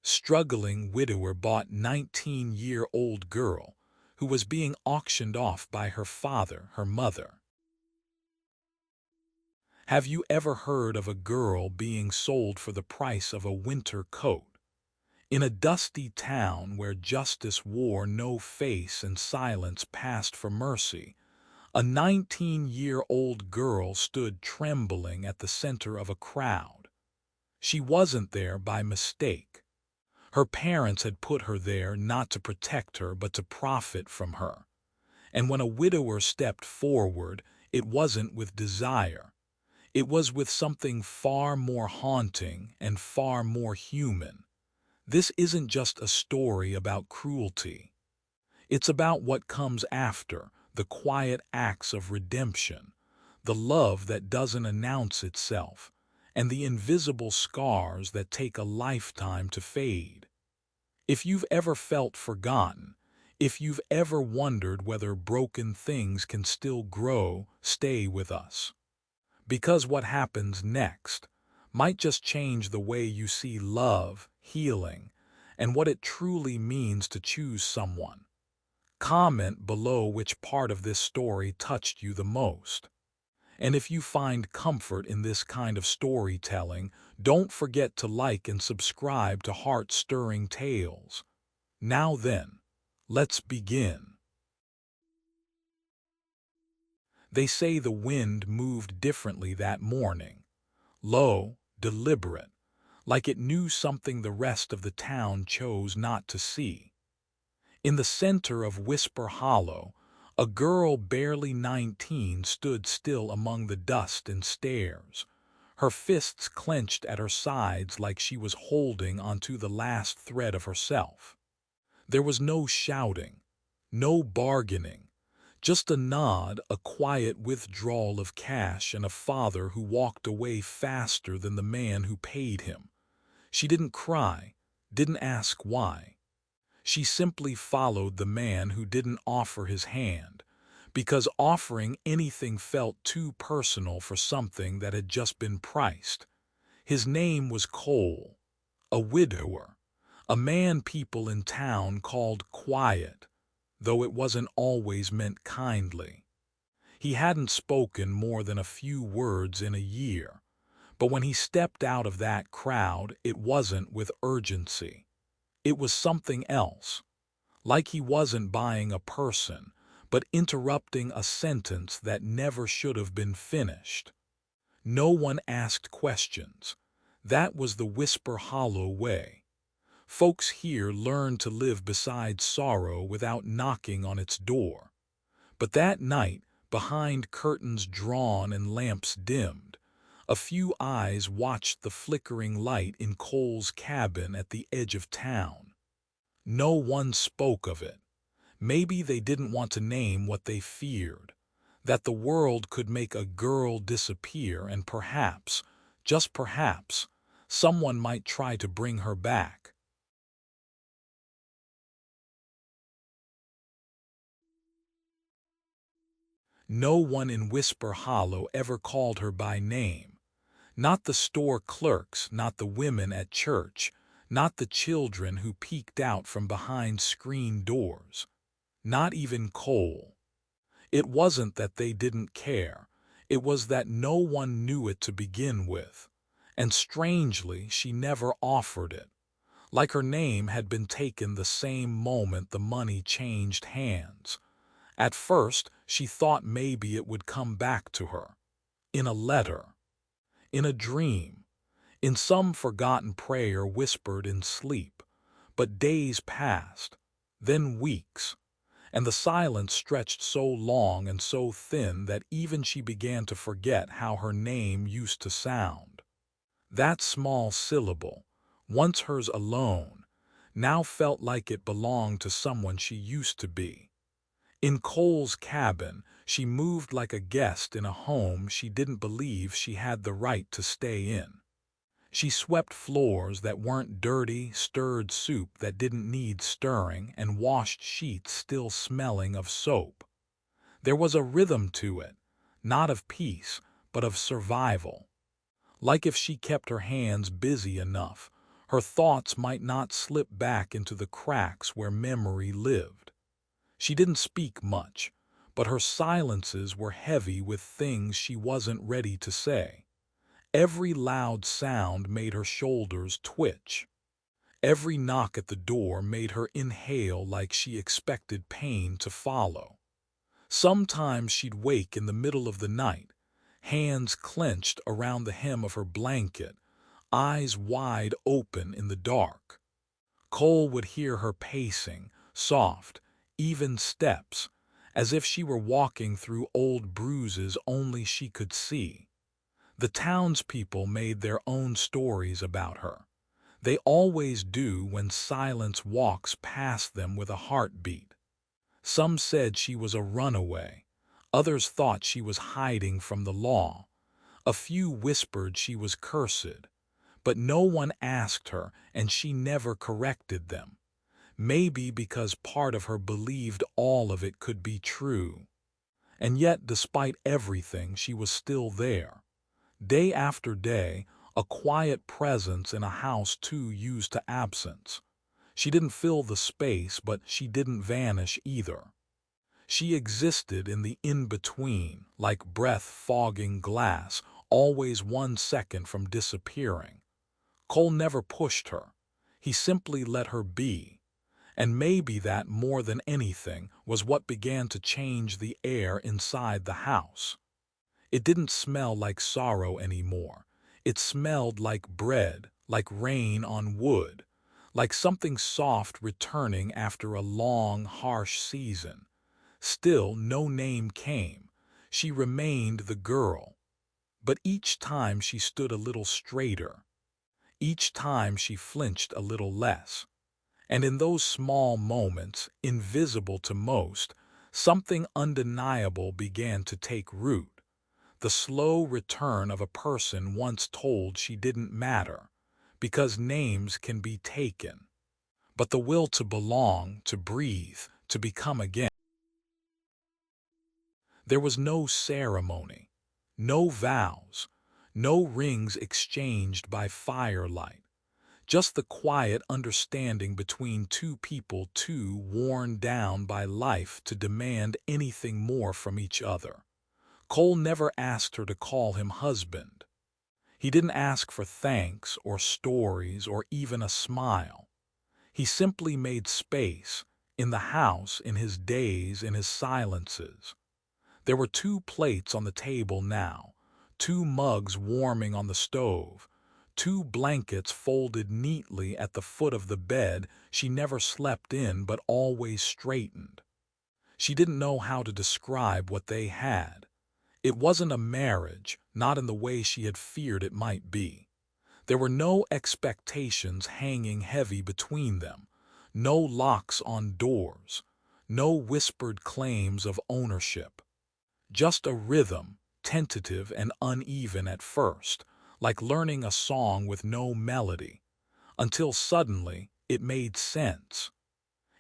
Struggling widower bought 19-year-old girl who was being auctioned off by her father, her mother. Have you ever heard of a girl being sold for the price of a winter coat? In a dusty town where justice wore no face and silence passed for mercy, a 19-year-old girl stood trembling at the center of a crowd. She wasn't there by mistake. Her parents had put her there not to protect her but to profit from her. And when a widower stepped forward, it wasn't with desire. It was with something far more haunting and far more human. This isn't just a story about cruelty. It's about what comes after, the quiet acts of redemption, the love that doesn't announce itself, and the invisible scars that take a lifetime to fade. If you've ever felt forgotten, if you've ever wondered whether broken things can still grow, stay with us. Because what happens next might just change the way you see love, healing, and what it truly means to choose someone. Comment below which part of this story touched you the most. And if you find comfort in this kind of storytelling, don't forget to like and subscribe to Heart-Stirring Tales. Now then, let's begin. They say the wind moved differently that morning, low, deliberate, like it knew something the rest of the town chose not to see. In the center of Whisper Hollow, a girl barely 19 stood still among the dust and stares, her fists clenched at her sides like she was holding onto the last thread of herself. There was no shouting, no bargaining, just a nod, a quiet withdrawal of cash, and a father who walked away faster than the man who paid him. She didn't cry, didn't ask why. She simply followed the man who didn't offer his hand, because offering anything felt too personal for something that had just been priced. His name was Cole, a widower, a man people in town called quiet, though it wasn't always meant kindly. He hadn't spoken more than a few words in a year, but when he stepped out of that crowd, it wasn't with urgency. It was something else, like he wasn't buying a person, but interrupting a sentence that never should have been finished. No one asked questions. That was the Whisper Hollow way. Folks here learned to live beside sorrow without knocking on its door. But that night, behind curtains drawn and lamps dimmed, a few eyes watched the flickering light in Cole's cabin at the edge of town. No one spoke of it. Maybe they didn't want to name what they feared, that the world could make a girl disappear and perhaps, just perhaps, someone might try to bring her back. No one in Whisper Hollow ever called her by name. Not the store clerks, not the women at church, not the children who peeked out from behind screen doors. Not even Cole. It wasn't that they didn't care. It was that no one knew it to begin with. And strangely, she never offered it. Like her name had been taken the same moment the money changed hands. At first, she thought maybe it would come back to her. In a letter. In a dream. In some forgotten prayer whispered in sleep. But days passed. Then weeks. And the silence stretched so long and so thin that even she began to forget how her name used to sound. That small syllable, once hers alone, now felt like it belonged to someone she used to be. In Cole's cabin, she moved like a guest in a home she didn't believe she had the right to stay in. She swept floors that weren't dirty, stirred soup that didn't need stirring, and washed sheets still smelling of soap. There was a rhythm to it, not of peace, but of survival. Like if she kept her hands busy enough, Her thoughts might not slip back into the cracks where memory lived. She didn't speak much, but her silences were heavy with things she wasn't ready to say. Every loud sound made her shoulders twitch. Every knock at the door made her inhale like she expected pain to follow. Sometimes she'd wake in the middle of the night, hands clenched around the hem of her blanket, eyes wide open in the dark. Cole would hear her pacing, soft, even steps, as if she were walking through old bruises only she could see. The townspeople made their own stories about her. They always do when silence walks past them with a heartbeat. Some said she was a runaway. Others thought she was hiding from the law. A few whispered she was cursed. But no one asked her, and she never corrected them. Maybe because part of her believed all of it could be true. And yet, despite everything, she was still there. Day after day, a quiet presence in a house too used to absence. She didn't fill the space, but she didn't vanish either. She existed in the in-between, like breath fogging glass, always 1 second from disappearing. Cole never pushed her. He simply let her be. And maybe that, more than anything, was what began to change the air inside the house. It didn't smell like sorrow anymore. It smelled like bread, like rain on wood, like something soft returning after a long, harsh season. Still, no name came. She remained the girl. But each time she stood a little straighter. Each time she flinched a little less. And in those small moments, invisible to most, something undeniable began to take root. The slow return of a person once told she didn't matter, because names can be taken. But the will to belong, to breathe, to become again. There was no ceremony, no vows, no rings exchanged by firelight. Just the quiet understanding between two people too worn down by life to demand anything more from each other. Cole never asked her to call him husband. He didn't ask for thanks or stories or even a smile. He simply made space, in the house, in his days, in his silences. There were 2 plates on the table now, 2 mugs warming on the stove, 2 blankets folded neatly at the foot of the bed she never slept in but always straightened. She didn't know how to describe what they had. It wasn't a marriage, not in the way she had feared it might be. There were no expectations hanging heavy between them, no locks on doors, no whispered claims of ownership. Just a rhythm, tentative and uneven at first, like learning a song with no melody, until suddenly it made sense.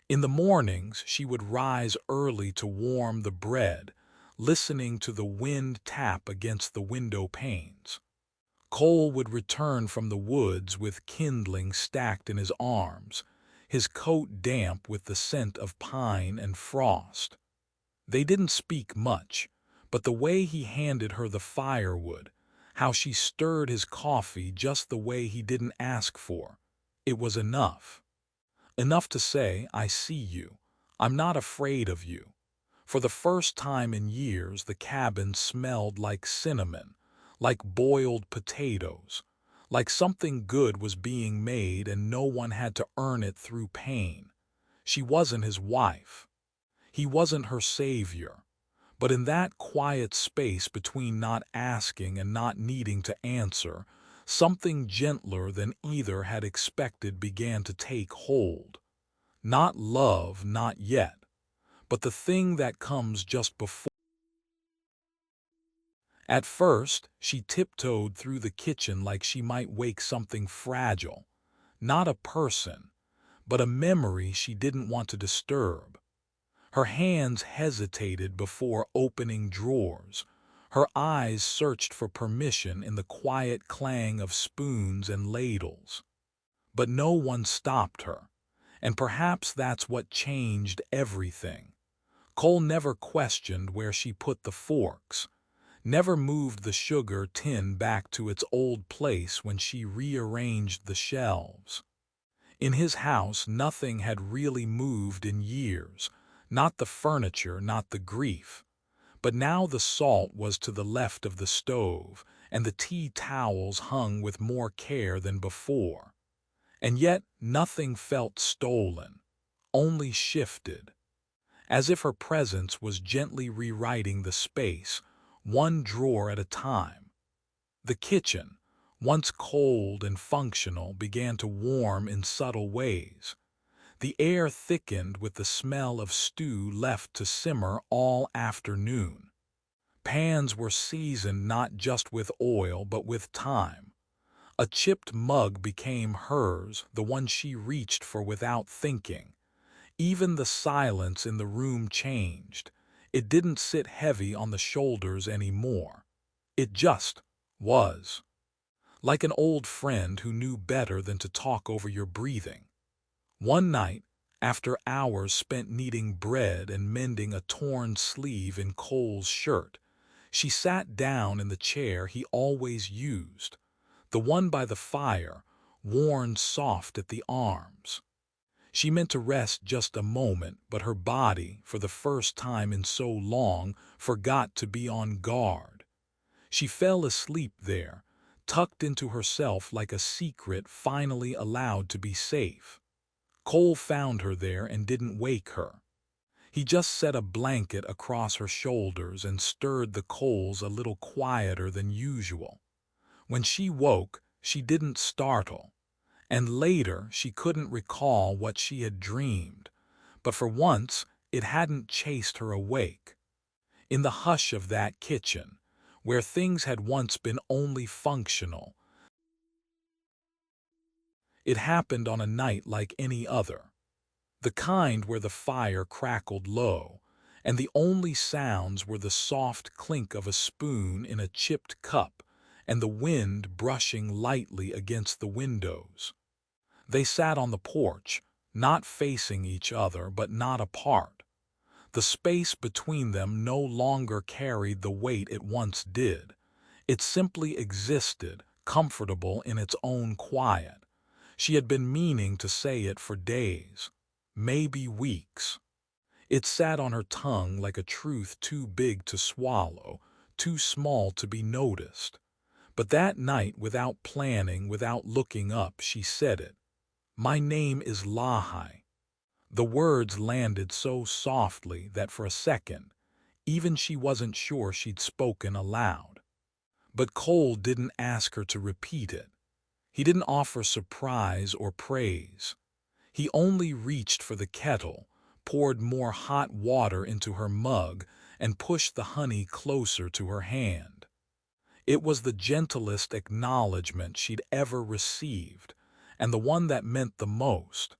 In the mornings, she would rise early to warm the bread, listening to the wind tap against the window panes. Cole would return from the woods with kindling stacked in his arms, his coat damp with the scent of pine and frost. They didn't speak much, but the way he handed her the firewood, how she stirred his coffee just the way he didn't ask for, it was enough. Enough to say, I see you. I'm not afraid of you. For the first time in years, the cabin smelled like cinnamon, like boiled potatoes, like something good was being made and no one had to earn it through pain. She wasn't his wife. He wasn't her savior. But in that quiet space between not asking and not needing to answer, something gentler than either had expected began to take hold. Not love, not yet, but the thing that comes just before. At first, she tiptoed through the kitchen like she might wake something fragile. Not a person, but a memory she didn't want to disturb. Her hands hesitated before opening drawers. Her eyes searched for permission in the quiet clang of spoons and ladles. But no one stopped her, and perhaps that's what changed everything. Cole never questioned where she put the forks, never moved the sugar tin back to its old place when she rearranged the shelves. In his house, nothing had really moved in years, not the furniture, not the grief. But now the salt was to the left of the stove, and the tea towels hung with more care than before. And yet nothing felt stolen, only shifted, as if her presence was gently rewriting the space, one drawer at a time. The kitchen, once cold and functional, began to warm in subtle ways. The air thickened with the smell of stew left to simmer all afternoon. Pans were seasoned not just with oil but with time. A chipped mug became hers, the one she reached for without thinking. Even the silence in the room changed. It didn't sit heavy on the shoulders anymore. It just was. Like an old friend who knew better than to talk over your breathing. One night, after hours spent kneading bread and mending a torn sleeve in Cole's shirt, she sat down in the chair he always used, the one by the fire, worn soft at the arms. She meant to rest just a moment, but her body, for the first time in so long, forgot to be on guard. She fell asleep there, tucked into herself like a secret finally allowed to be safe. Cole found her there and didn't wake her. He just set a blanket across her shoulders and stirred the coals a little quieter than usual. When she woke, she didn't startle, and later she couldn't recall what she had dreamed, but for once it hadn't chased her awake. In the hush of that kitchen, where things had once been only functional, it happened on a night like any other. The kind where the fire crackled low, and the only sounds were the soft clink of a spoon in a chipped cup and the wind brushing lightly against the windows. They sat on the porch, not facing each other but not apart. The space between them no longer carried the weight it once did. It simply existed, comfortable in its own quiet. She had been meaning to say it for days, maybe weeks. It sat on her tongue like a truth too big to swallow, too small to be noticed. But that night, without planning, without looking up, she said it. "My name is Lahai." The words landed so softly that for a second, even she wasn't sure she'd spoken aloud. But Cole didn't ask her to repeat it. He didn't offer surprise or praise. He only reached for the kettle, poured more hot water into her mug, and pushed the honey closer to her hand. It was the gentlest acknowledgement she'd ever received, and the one that meant the most.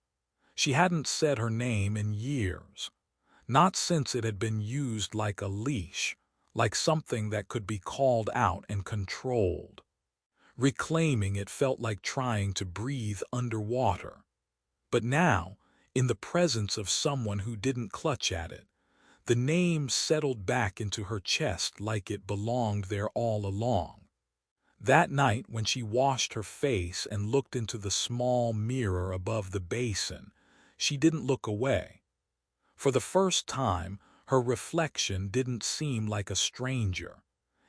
She hadn't said her name in years, not since it had been used like a leash, like something that could be called out and controlled. Reclaiming it felt like trying to breathe underwater. But now, in the presence of someone who didn't clutch at it, the name settled back into her chest like it belonged there all along. That night, when she washed her face and looked into the small mirror above the basin, she didn't look away. For the first time, her reflection didn't seem like a stranger.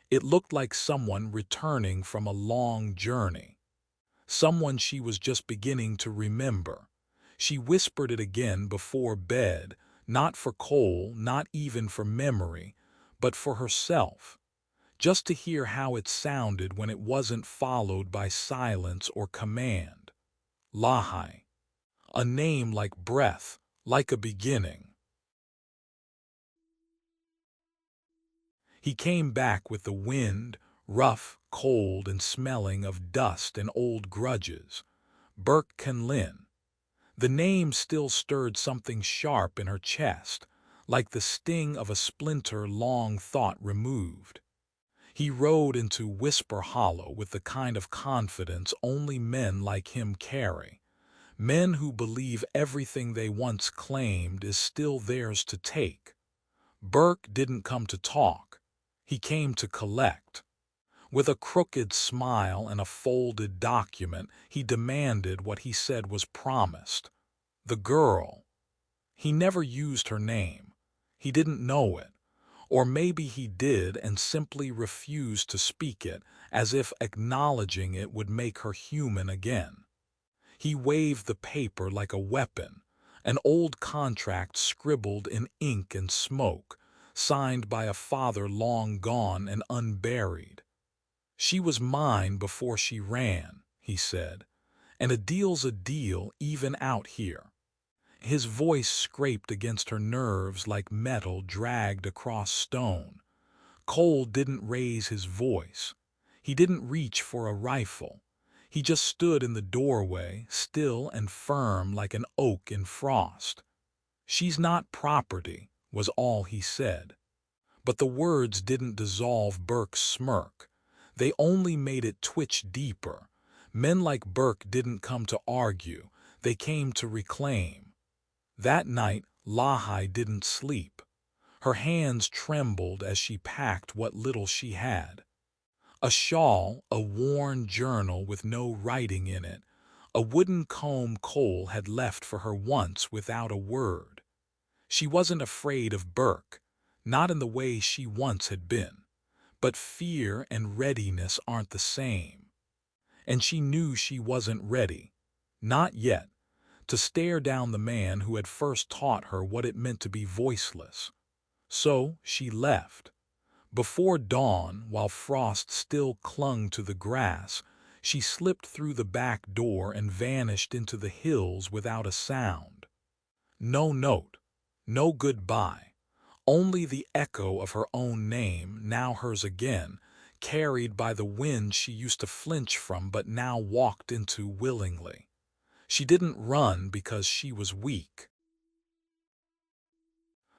It looked like someone returning from a long journey, someone she was just beginning to remember. She whispered it again before bed, not for Cole, not even for memory, but for herself, just to hear how it sounded when it wasn't followed by silence or command. Lahai. A name like breath, like a beginning. He came back with the wind, rough, cold, and smelling of dust and old grudges. Burke Kenlin. The name still stirred something sharp in her chest, like the sting of a splinter long thought removed. He rode into Whisper Hollow with the kind of confidence only men like him carry, Men who believe everything they once claimed is still theirs to take. Burke didn't come to talk. He came to collect. With a crooked smile and a folded document, he demanded what he said was promised. The girl. He never used her name. He didn't know it. Or maybe he did and simply refused to speak it, as if acknowledging it would make her human again. He waved the paper like a weapon, an old contract scribbled in ink and smoke, signed by a father long gone and unburied. She was mine before she ran, he said, and a deal's a deal even out here. His voice scraped against her nerves like metal dragged across stone. Cole didn't raise his voice. He didn't reach for a rifle. He just stood in the doorway, still and firm like an oak in frost. "She's not property," was all he said. But the words didn't dissolve Burke's smirk. They only made it twitch deeper. Men like Burke didn't come to argue. They came to reclaim. That night, Lahai didn't sleep. Her hands trembled as she packed what little she had. A shawl, a worn journal with no writing in it, a wooden comb Cole had left for her once without a word. She wasn't afraid of Burke, not in the way she once had been. But fear and readiness aren't the same. And she knew she wasn't ready, not yet, to stare down the man who had first taught her what it meant to be voiceless. So she left. Before dawn, while frost still clung to the grass, she slipped through the back door and vanished into the hills without a sound. No note, no goodbye, only the echo of her own name, now hers again, carried by the wind she used to flinch from but now walked into willingly. She didn't run because she was weak.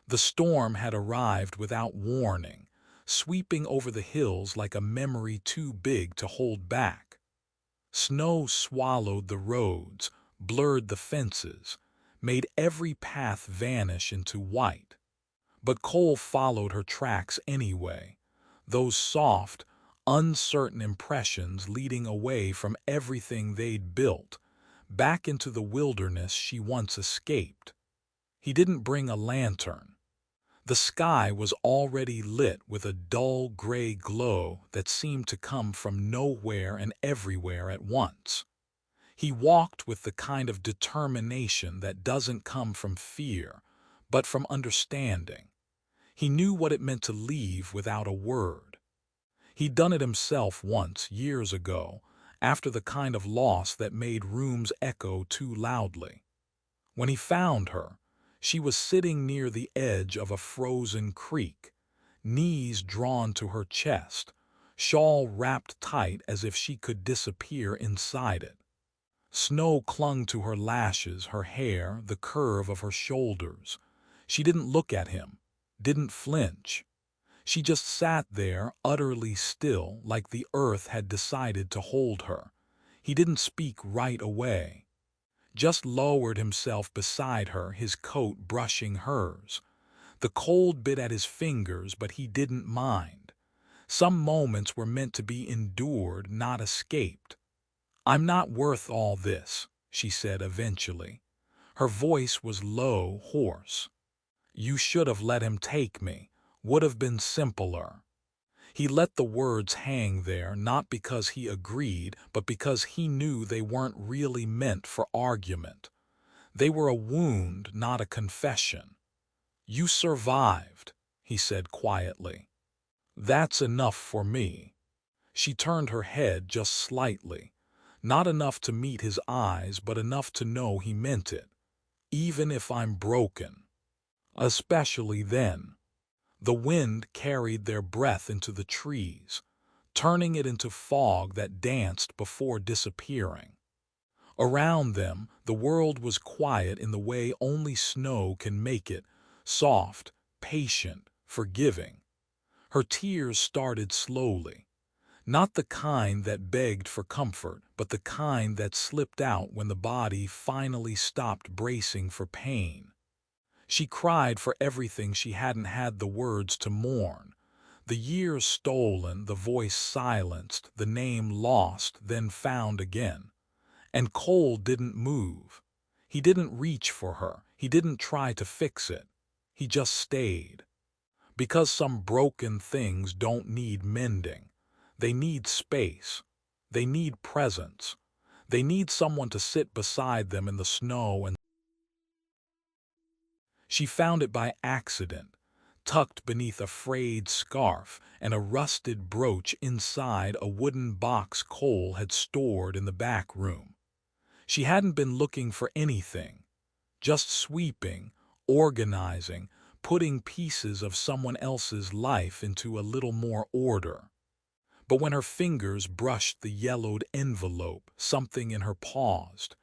The storm had arrived without warning, sweeping over the hills like a memory too big to hold back. Snow swallowed the roads, blurred the fences, made every path vanish into white. But Cole followed her tracks anyway, those soft, uncertain impressions leading away from everything they'd built, back into the wilderness she once escaped. He didn't bring a lantern. The sky was already lit with a dull gray glow that seemed to come from nowhere and everywhere at once. He walked with the kind of determination that doesn't come from fear, but from understanding. He knew what it meant to leave without a word. He'd done it himself once, years ago, after the kind of loss that made rooms echo too loudly. When he found her, she was sitting near the edge of a frozen creek, knees drawn to her chest, shawl wrapped tight as if she could disappear inside it. Snow clung to her lashes, her hair, the curve of her shoulders. She didn't look at him, didn't flinch. She just sat there, utterly still, like the earth had decided to hold her. He didn't speak right away. Just lowered himself beside her, his coat brushing hers. The cold bit at his fingers, but he didn't mind. Some moments were meant to be endured, not escaped. "I'm not worth all this," she said eventually. Her voice was low, hoarse. "You should have let him take me. Would have been simpler." He let the words hang there, not because he agreed, but because he knew they weren't really meant for argument. They were a wound, not a confession. "You survived," he said quietly. "That's enough for me." She turned her head just slightly, not enough to meet his eyes, but enough to know he meant it. "Even if I'm broken." Especially then. The wind carried their breath into the trees, turning it into fog that danced before disappearing. Around them, the world was quiet in the way only snow can make it, soft, patient, forgiving. Her tears started slowly, Not the kind that begged for comfort, but the kind that slipped out when the body finally stopped bracing for pain. She cried for everything she hadn't had the words to mourn. The years stolen, the voice silenced, the name lost, then found again. And Cole didn't move. He didn't reach for her. He didn't try to fix it. He just stayed. Because some broken things don't need mending. They need space. They need presence. They need someone to sit beside them in the snow. And she found it by accident, tucked beneath a frayed scarf and a rusted brooch inside a wooden box Cole had stored in the back room. She hadn't been looking for anything, just sweeping, organizing, putting pieces of someone else's life into a little more order. But when her fingers brushed the yellowed envelope, something in her paused.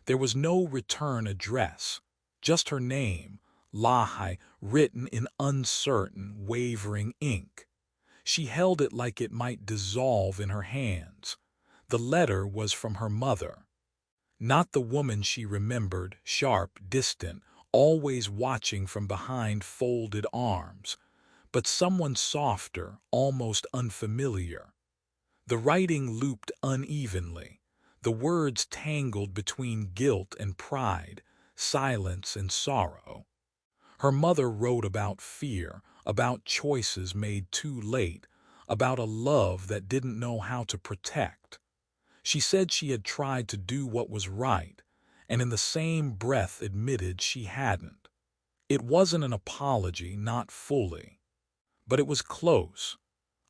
There was no return address, just her name, Lahai, written in uncertain, wavering ink. She held it like it might dissolve in her hands. The letter was from her mother. Not the woman she remembered, sharp, distant, always watching from behind folded arms, but someone softer, almost unfamiliar. The writing looped unevenly, the words tangled between guilt and pride, silence and sorrow. Her mother wrote about fear, about choices made too late, about a love that didn't know how to protect. She said she had tried to do what was right, and in the same breath admitted she hadn't. It wasn't an apology, not fully. But it was close.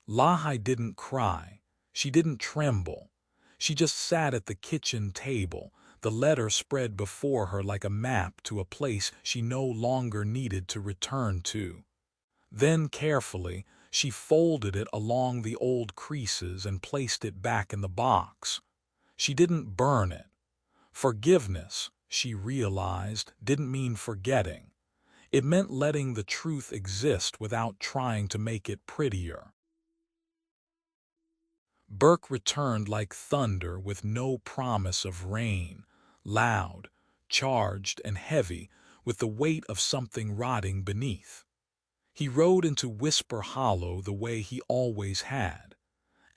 Lahai didn't cry. She didn't tremble. She just sat at the kitchen table, the letter spread before her like a map to a place she no longer needed to return to. Then, carefully, she folded it along the old creases and placed it back in the box. She didn't burn it. Forgiveness, she realized, didn't mean forgetting. It meant letting the truth exist without trying to make it prettier. Burke returned like thunder with no promise of rain, loud, charged, and heavy with the weight of something rotting beneath. He rode into Whisper Hollow the way he always had,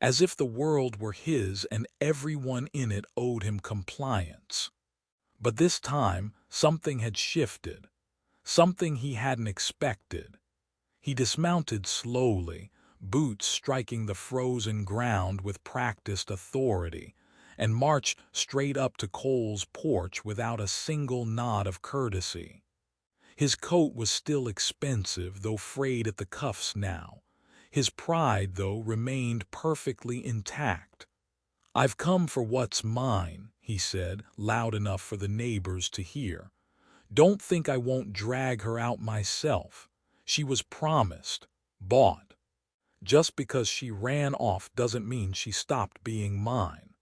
as if the world were his and everyone in it owed him compliance. But this time, something had shifted, something he hadn't expected. He dismounted slowly, boots striking the frozen ground with practiced authority, and marched straight up to Cole's porch without a single nod of courtesy. His coat was still expensive, though frayed at the cuffs now. His pride, though, remained perfectly intact. "I've come for what's mine," he said, loud enough for the neighbors to hear. "Don't think I won't drag her out myself. She was promised, bought. Just because she ran off doesn't mean she stopped being mine."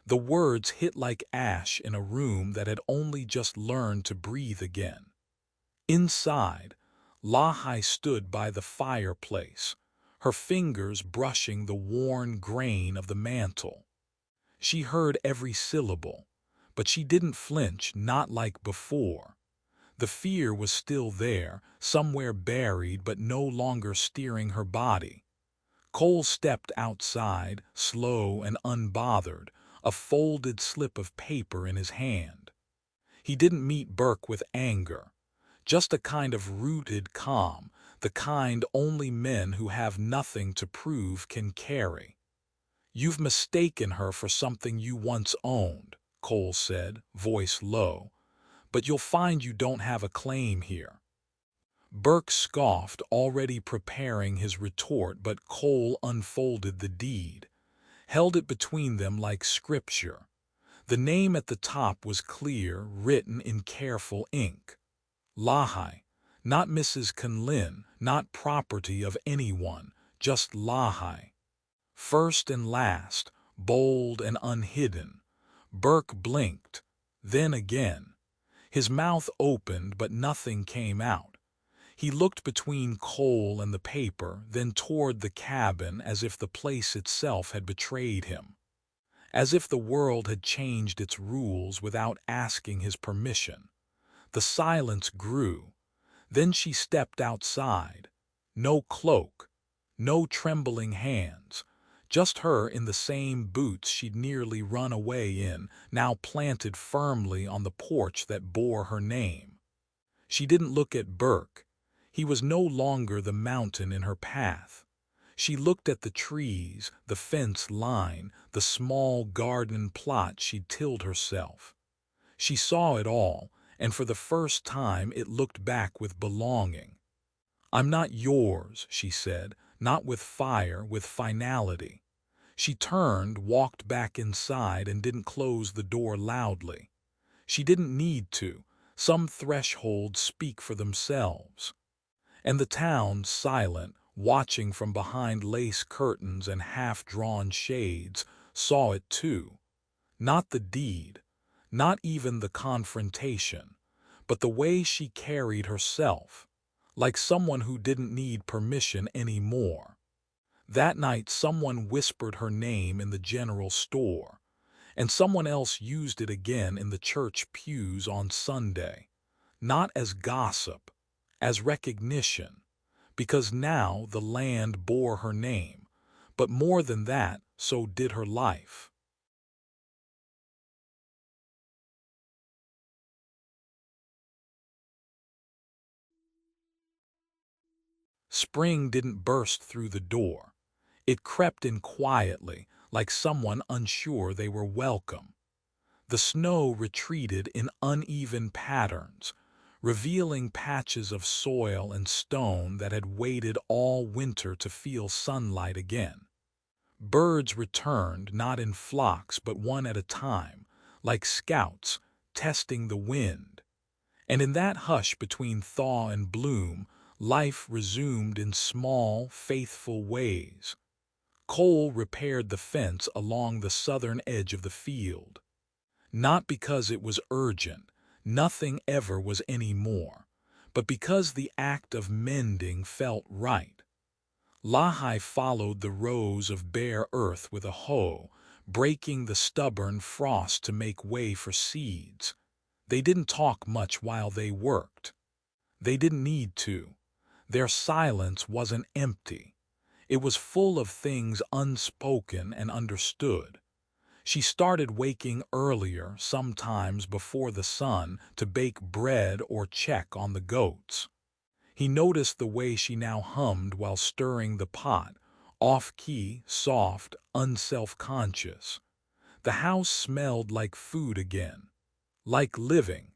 The words hit like ash in a room that had only just learned to breathe again. Inside, Lahai stood by the fireplace, her fingers brushing the worn grain of the mantel. She heard every syllable, but she didn't flinch, not like before. The fear was still there, somewhere buried but no longer steering her body. Cole stepped outside, slow and unbothered, a folded slip of paper in his hand. He didn't meet Burke with anger, just a kind of rooted calm, the kind only men who have nothing to prove can carry. "You've mistaken her for something you once owned," Cole said, voice low, "but you'll find you don't have a claim here." Burke scoffed, already preparing his retort, but Cole unfolded the deed, held it between them like scripture. The name at the top was clear, written in careful ink. Lahai, not Mrs. Conlin, not property of anyone, just Lahai. First and last, bold and unhidden. Burke blinked, then again. His mouth opened, but nothing came out. He looked between Cole and the paper, then toward the cabin as if the place itself had betrayed him, as if the world had changed its rules without asking his permission. The silence grew. Then she stepped outside. No cloak, no trembling hands, just her in the same boots she'd nearly run away in, now planted firmly on the porch that bore her name. She didn't look at Burke. He was no longer the mountain in her path. She looked at the trees, the fence line, the small garden plot she'd tilled herself. She saw it all, and for the first time it looked back with belonging. "I'm not yours," she said, not with fire, with finality. She turned, walked back inside, and didn't close the door loudly. She didn't need to. Some thresholds speak for themselves. And the town, silent, watching from behind lace curtains and half-drawn shades, saw it too. Not the deed, not even the confrontation, but the way she carried herself, like someone who didn't need permission anymore. That night someone whispered her name in the general store, and someone else used it again in the church pews on Sunday, not as gossip, as recognition, because now the land bore her name, but more than that, so did her life. Spring didn't burst through the door. It crept in quietly, like someone unsure they were welcome. The snow retreated in uneven patterns, revealing patches of soil and stone that had waited all winter to feel sunlight again. Birds returned, not in flocks but one at a time, like scouts testing the wind. And in that hush between thaw and bloom, life resumed in small, faithful ways. Cole repaired the fence along the southern edge of the field. Not because it was urgent, nothing ever was any more, but because the act of mending felt right. Lahai followed the rows of bare earth with a hoe, breaking the stubborn frost to make way for seeds. They didn't talk much while they worked. They didn't need to. Their silence wasn't empty. It was full of things unspoken and understood. She started waking earlier, sometimes before the sun, to bake bread or check on the goats. He noticed the way she now hummed while stirring the pot, off-key, soft, unself-conscious. The house smelled like food again, like living.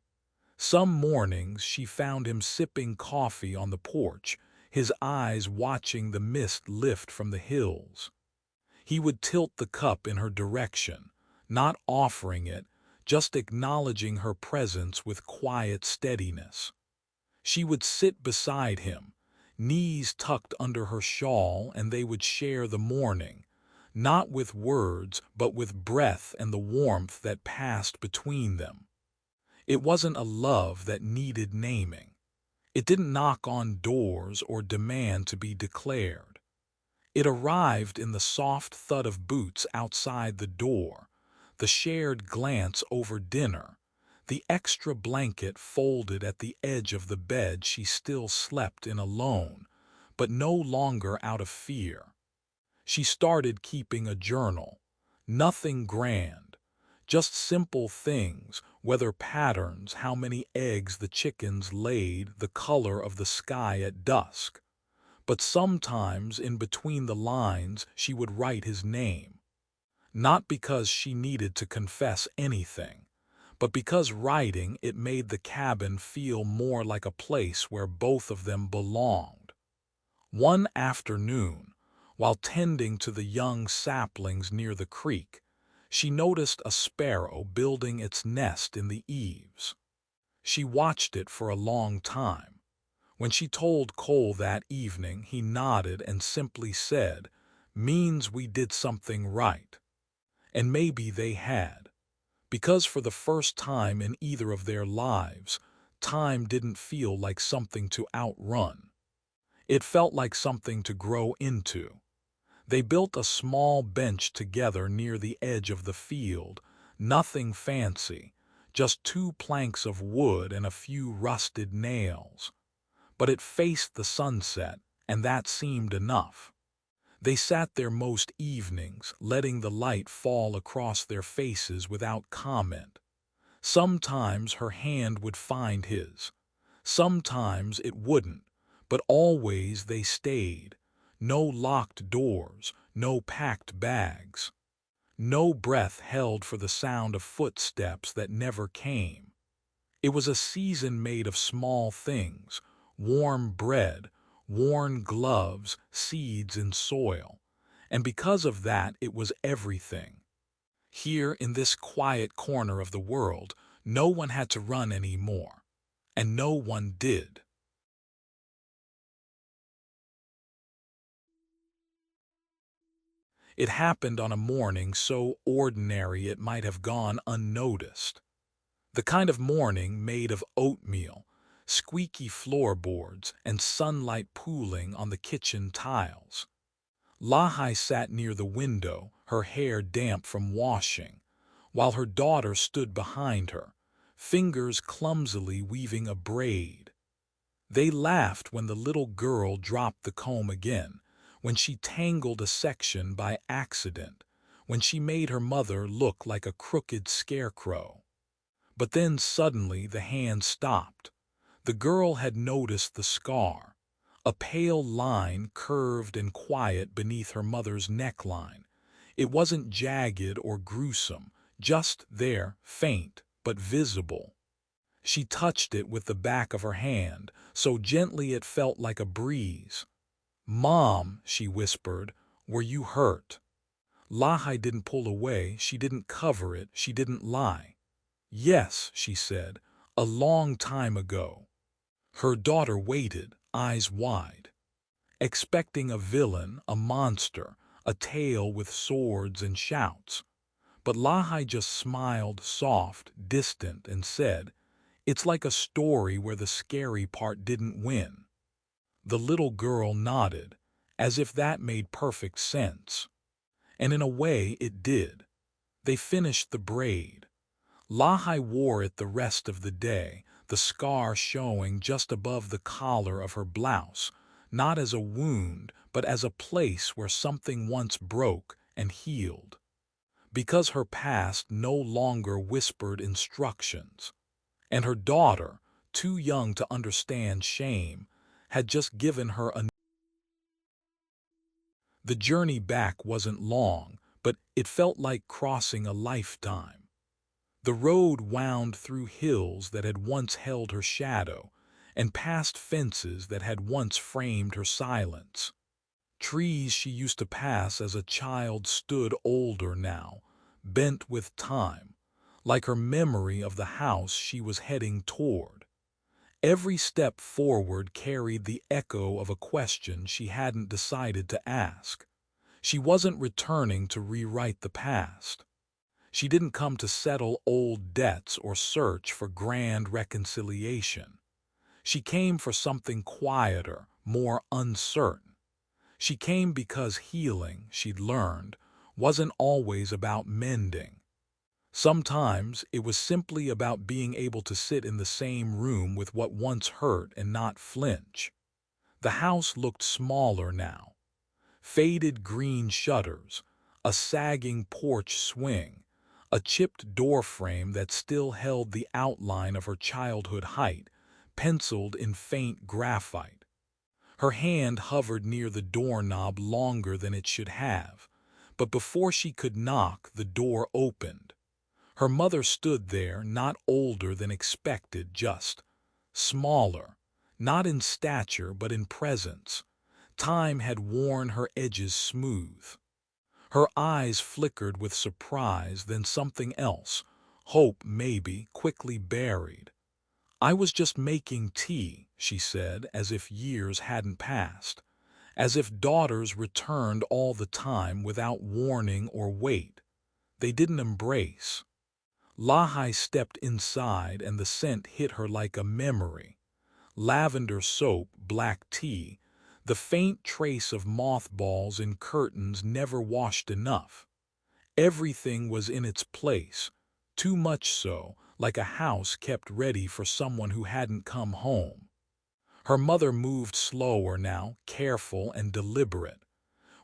Some mornings she found him sipping coffee on the porch, his eyes watching the mist lift from the hills. He would tilt the cup in her direction, not offering it, just acknowledging her presence with quiet steadiness. She would sit beside him, knees tucked under her shawl, and they would share the morning, not with words but with breath and the warmth that passed between them. It wasn't a love that needed naming. It didn't knock on doors or demand to be declared. It arrived in the soft thud of boots outside the door, the shared glance over dinner, the extra blanket folded at the edge of the bed she still slept in alone, but no longer out of fear. She started keeping a journal. Nothing grand, just simple things, weather patterns, how many eggs the chickens laid, the color of the sky at dusk. But sometimes, in between the lines, she would write his name. Not because she needed to confess anything, but because writing it made the cabin feel more like a place where both of them belonged. One afternoon, while tending to the young saplings near the creek, she noticed a sparrow building its nest in the eaves. She watched it for a long time. When she told Cole that evening, he nodded and simply said, "Means we did something right." And maybe they had, because for the first time in either of their lives, time didn't feel like something to outrun. It felt like something to grow into. They built a small bench together near the edge of the field, nothing fancy, just two planks of wood and a few rusted nails. But it faced the sunset, and that seemed enough. They sat there most evenings, letting the light fall across their faces without comment. Sometimes her hand would find his. Sometimes it wouldn't, but always they stayed. No locked doors, no packed bags. No breath held for the sound of footsteps that never came. It was a season made of small things, warm bread, worn gloves, seeds in soil. And because of that, it was everything. Here, in this quiet corner of the world, no one had to run anymore. And no one did. It happened on a morning so ordinary it might have gone unnoticed. The kind of morning made of oatmeal, squeaky floorboards, and sunlight pooling on the kitchen tiles. Lahai sat near the window, her hair damp from washing, while her daughter stood behind her, fingers clumsily weaving a braid. They laughed when the little girl dropped the comb again, when she tangled a section by accident, when she made her mother look like a crooked scarecrow. But then suddenly the hand stopped. The girl had noticed the scar, a pale line curved and quiet beneath her mother's neckline. It wasn't jagged or gruesome, just there, faint but visible. She touched it with the back of her hand, so gently it felt like a breeze. "Mom," she whispered, "were you hurt?" Lahai didn't pull away, she didn't cover it, she didn't lie. "Yes," she said, "a long time ago." Her daughter waited, eyes wide, expecting a villain, a monster, a tale with swords and shouts. But Lahai just smiled, soft, distant, and said, "It's like a story where the scary part didn't win." The little girl nodded, as if that made perfect sense. And in a way it did. They finished the braid. Lahai wore it the rest of the day, the scar showing just above the collar of her blouse, not as a wound, but as a place where something once broke and healed. Because her past no longer whispered instructions. And her daughter, too young to understand shame, had just given her a... The journey back wasn't long, but it felt like crossing a lifetime. The road wound through hills that had once held her shadow, and past fences that had once framed her silence. Trees she used to pass as a child stood older now, bent with time, like her memory of the house she was heading toward. Every step forward carried the echo of a question she hadn't decided to ask. She wasn't returning to rewrite the past. She didn't come to settle old debts or search for grand reconciliation. She came for something quieter, more uncertain. She came because healing, she'd learned, wasn't always about mending. Sometimes it was simply about being able to sit in the same room with what once hurt and not flinch. The house looked smaller now. Faded green shutters, a sagging porch swing, a chipped doorframe that still held the outline of her childhood height, penciled in faint graphite. Her hand hovered near the doorknob longer than it should have, but before she could knock, the door opened. Her mother stood there, not older than expected, just smaller, not in stature but in presence. Time had worn her edges smooth. Her eyes flickered with surprise, then something else, hope maybe, quickly buried. "I was just making tea," she said, as if years hadn't passed, as if daughters returned all the time without warning or wait. They didn't embrace. Lahai stepped inside and the scent hit her like a memory. Lavender soap, black tea, the faint trace of mothballs in curtains never washed enough. Everything was in its place, too much so, like a house kept ready for someone who hadn't come home. Her mother moved slower now, careful and deliberate.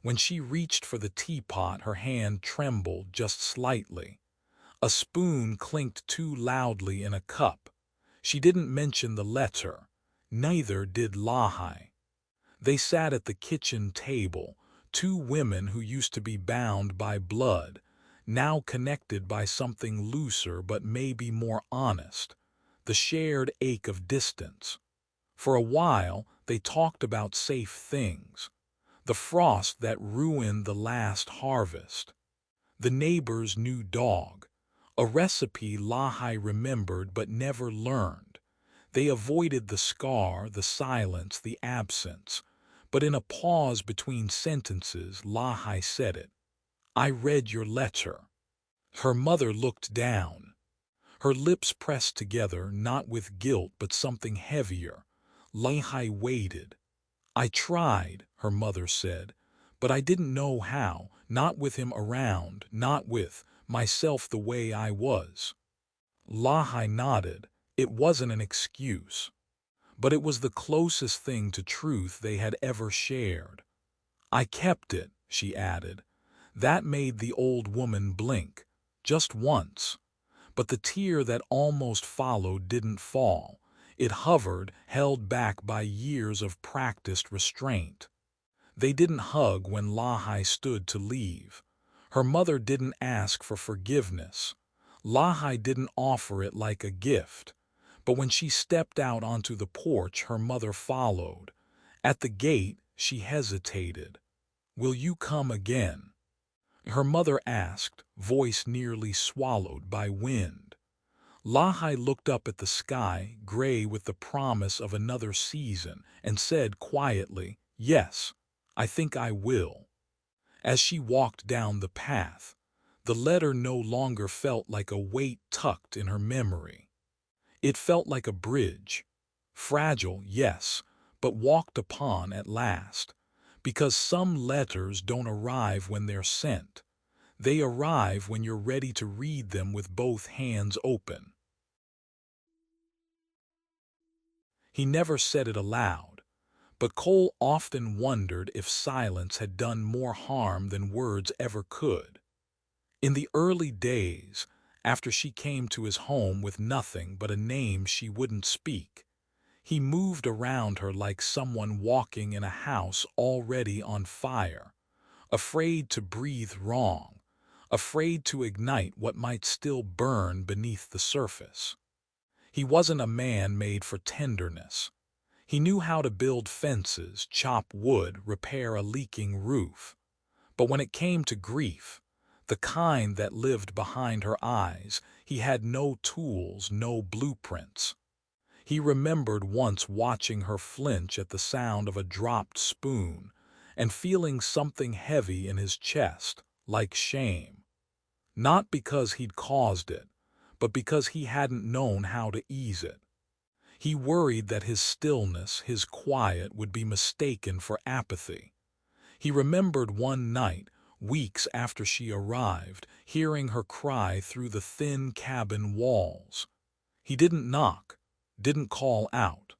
When she reached for the teapot, her hand trembled just slightly. A spoon clinked too loudly in a cup. She didn't mention the letter. Neither did Lahai. They sat at the kitchen table, two women who used to be bound by blood, now connected by something looser but maybe more honest, the shared ache of distance. For a while, they talked about safe things, the frost that ruined the last harvest, the neighbor's new dog, a recipe Lahai remembered but never learned. They avoided the scar, the silence, the absence. But in a pause between sentences, Lahai said it. "I read your letter." Her mother looked down. Her lips pressed together, not with guilt but something heavier. Lahai waited. "I tried," her mother said, "but I didn't know how, not with him around, not with myself the way I was." Lahai nodded. It wasn't an excuse, but it was the closest thing to truth they had ever shared. "I kept it," she added. That made the old woman blink, just once. But the tear that almost followed didn't fall. It hovered, held back by years of practiced restraint. They didn't hug when Lahai stood to leave. Her mother didn't ask for forgiveness. Lahai didn't offer it like a gift. But when she stepped out onto the porch, her mother followed. At the gate, she hesitated. "Will you come again?" Her mother asked, voice nearly swallowed by wind. Lahai looked up at the sky, gray with the promise of another season, and said quietly, "Yes, I think I will." As she walked down the path, the letter no longer felt like a weight tucked in her memory. It felt like a bridge. Fragile, yes, but walked upon at last. Because some letters don't arrive when they're sent. They arrive when you're ready to read them with both hands open. He never said it aloud, but Cole often wondered if silence had done more harm than words ever could. In the early days, after she came to his home with nothing but a name she wouldn't speak, he moved around her like someone walking in a house already on fire, afraid to breathe wrong, afraid to ignite what might still burn beneath the surface. He wasn't a man made for tenderness. He knew how to build fences, chop wood, repair a leaking roof. But when it came to grief, the kind that lived behind her eyes, he had no tools, no blueprints. He remembered once watching her flinch at the sound of a dropped spoon and feeling something heavy in his chest, like shame. Not because he'd caused it, but because he hadn't known how to ease it. He worried that his stillness, his quiet, would be mistaken for apathy. He remembered one night, weeks after she arrived, hearing her cry through the thin cabin walls. He didn't knock, didn't call out.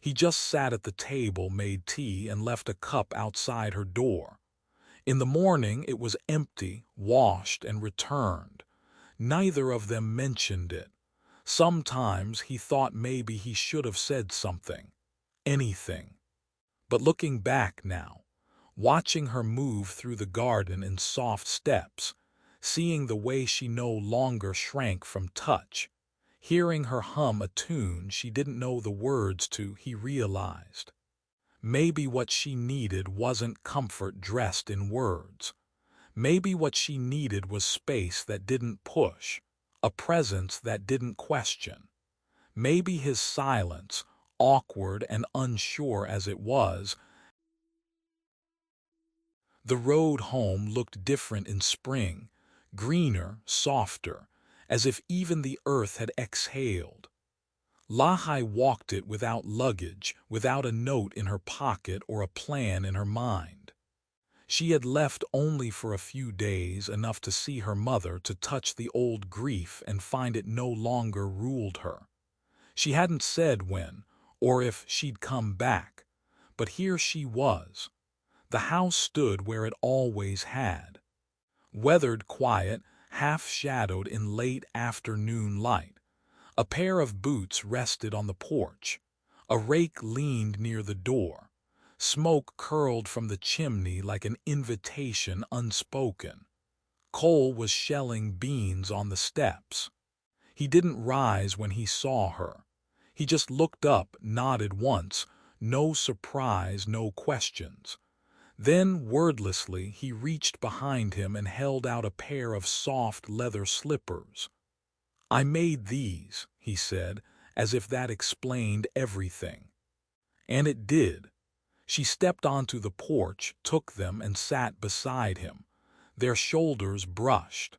He just sat at the table, made tea, and left a cup outside her door. In the morning it was empty, washed and returned. Neither of them mentioned it. Sometimes he thought maybe he should have said something. Anything. But looking back now, watching her move through the garden in soft steps, seeing the way she no longer shrank from touch, hearing her hum a tune she didn't know the words to, he realized. Maybe what she needed wasn't comfort dressed in words. Maybe what she needed was space that didn't push, a presence that didn't question. Maybe his silence, awkward and unsure as it was, the road home looked different in spring, greener, softer, as if even the earth had exhaled. Lahai walked it without luggage, without a note in her pocket or a plan in her mind. She had left only for a few days, enough to see her mother, to touch the old grief and find it no longer ruled her. She hadn't said when, or if she'd come back, but here she was. The house stood where it always had. Weathered, quiet, half-shadowed in late afternoon light. A pair of boots rested on the porch. A rake leaned near the door. Smoke curled from the chimney like an invitation unspoken. Cole was shelling beans on the steps. He didn't rise when he saw her. He just looked up, nodded once, no surprise, no questions. Then, wordlessly, he reached behind him and held out a pair of soft leather slippers. "I made these," he said, as if that explained everything. And it did. She stepped onto the porch, took them, and sat beside him. Their shoulders brushed.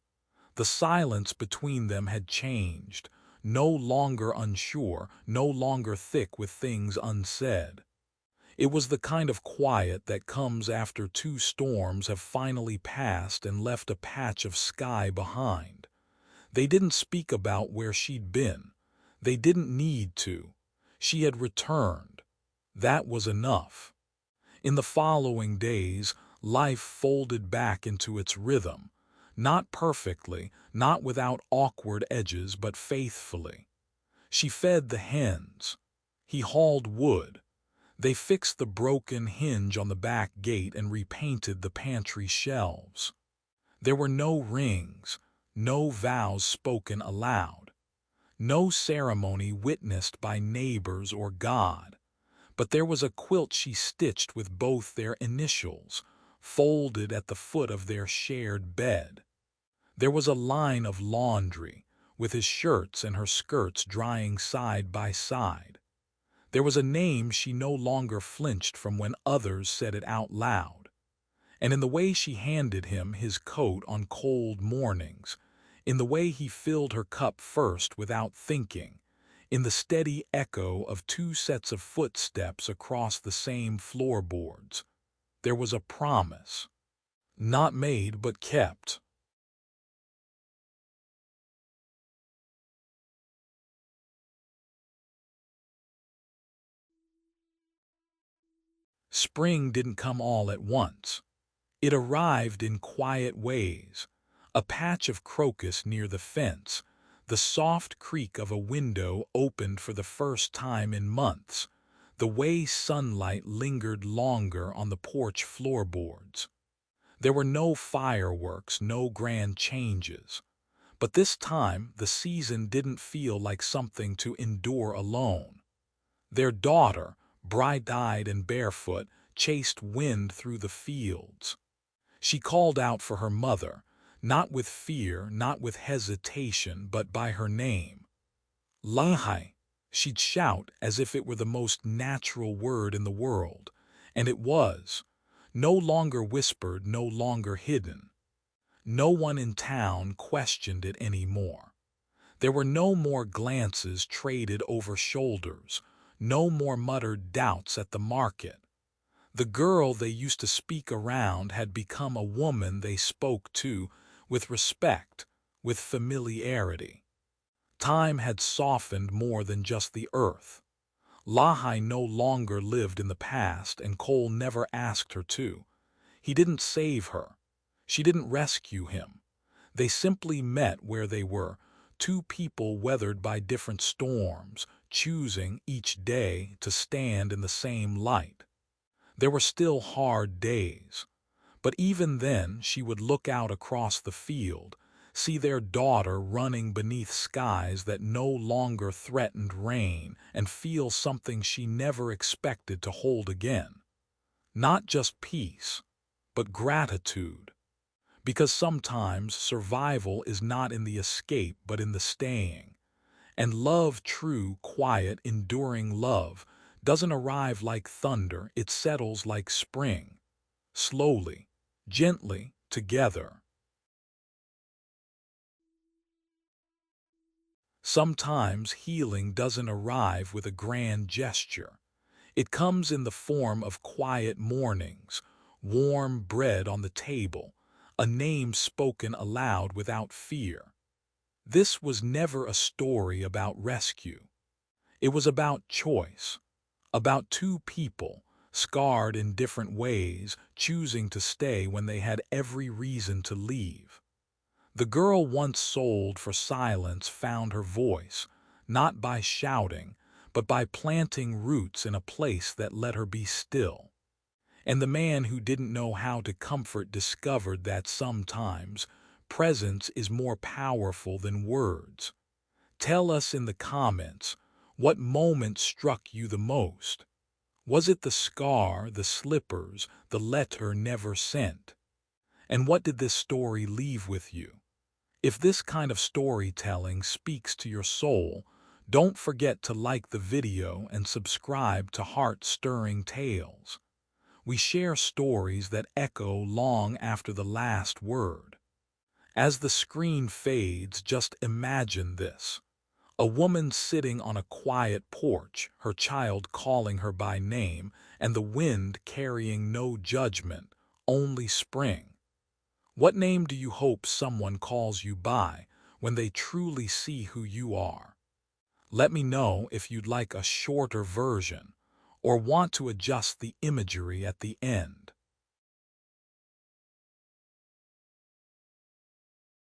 The silence between them had changed, no longer unsure, no longer thick with things unsaid. It was the kind of quiet that comes after two storms have finally passed and left a patch of sky behind. They didn't speak about where she'd been. They didn't need to. She had returned. That was enough. In the following days, life folded back into its rhythm, not perfectly, not without awkward edges, but faithfully. She fed the hens. He hauled wood. They fixed the broken hinge on the back gate and repainted the pantry shelves. There were no rings, no vows spoken aloud, no ceremony witnessed by neighbors or God. But there was a quilt she stitched with both their initials, folded at the foot of their shared bed. There was a line of laundry, with his shirts and her skirts drying side by side. There was a name she no longer flinched from when others said it out loud. And in the way she handed him his coat on cold mornings, in the way he filled her cup first without thinking, in the steady echo of two sets of footsteps across the same floorboards, there was a promise. Not made but kept. Spring didn't come all at once. It arrived in quiet ways. A patch of crocus near the fence, the soft creak of a window opened for the first time in months, the way sunlight lingered longer on the porch floorboards. There were no fireworks, no grand changes. But this time, the season didn't feel like something to endure alone. Their daughter, bright-eyed and barefoot, chased wind through the fields. She called out for her mother, not with fear, not with hesitation, but by her name. Lahai, she'd shout as if it were the most natural word in the world, and it was, no longer whispered, no longer hidden. No one in town questioned it anymore. There were no more glances traded over shoulders, no more muttered doubts at the market. The girl they used to speak around had become a woman they spoke to with respect, with familiarity. Time had softened more than just the earth. Lahai no longer lived in the past, and Cole never asked her to. He didn't save her. She didn't rescue him. They simply met where they were, two people weathered by different storms, choosing each day to stand in the same light. There were still hard days, but even then she would look out across the field, see their daughter running beneath skies that no longer threatened rain, and feel something she never expected to hold again. Not just peace, but gratitude. Because sometimes survival is not in the escape but in the staying. And love, true, quiet, enduring love, doesn't arrive like thunder, it settles like spring. Slowly, gently, together. Sometimes healing doesn't arrive with a grand gesture. It comes in the form of quiet mornings, warm bread on the table, a name spoken aloud without fear. This was never a story about rescue. It was about choice, about two people, scarred in different ways, choosing to stay when they had every reason to leave. The girl once sold for silence found her voice, not by shouting, but by planting roots in a place that let her be still. And the man who didn't know how to comfort discovered that sometimes presence is more powerful than words. Tell us in the comments, what moment struck you the most? Was it the scar, the slippers, the letter never sent? And what did this story leave with you? If this kind of storytelling speaks to your soul, don't forget to like the video and subscribe to Heart-Stirring Tales. We share stories that echo long after the last word. As the screen fades, just imagine this. A woman sitting on a quiet porch, her child calling her by name, and the wind carrying no judgment, only spring. What name do you hope someone calls you by when they truly see who you are? Let me know if you'd like a shorter version or want to adjust the imagery at the end.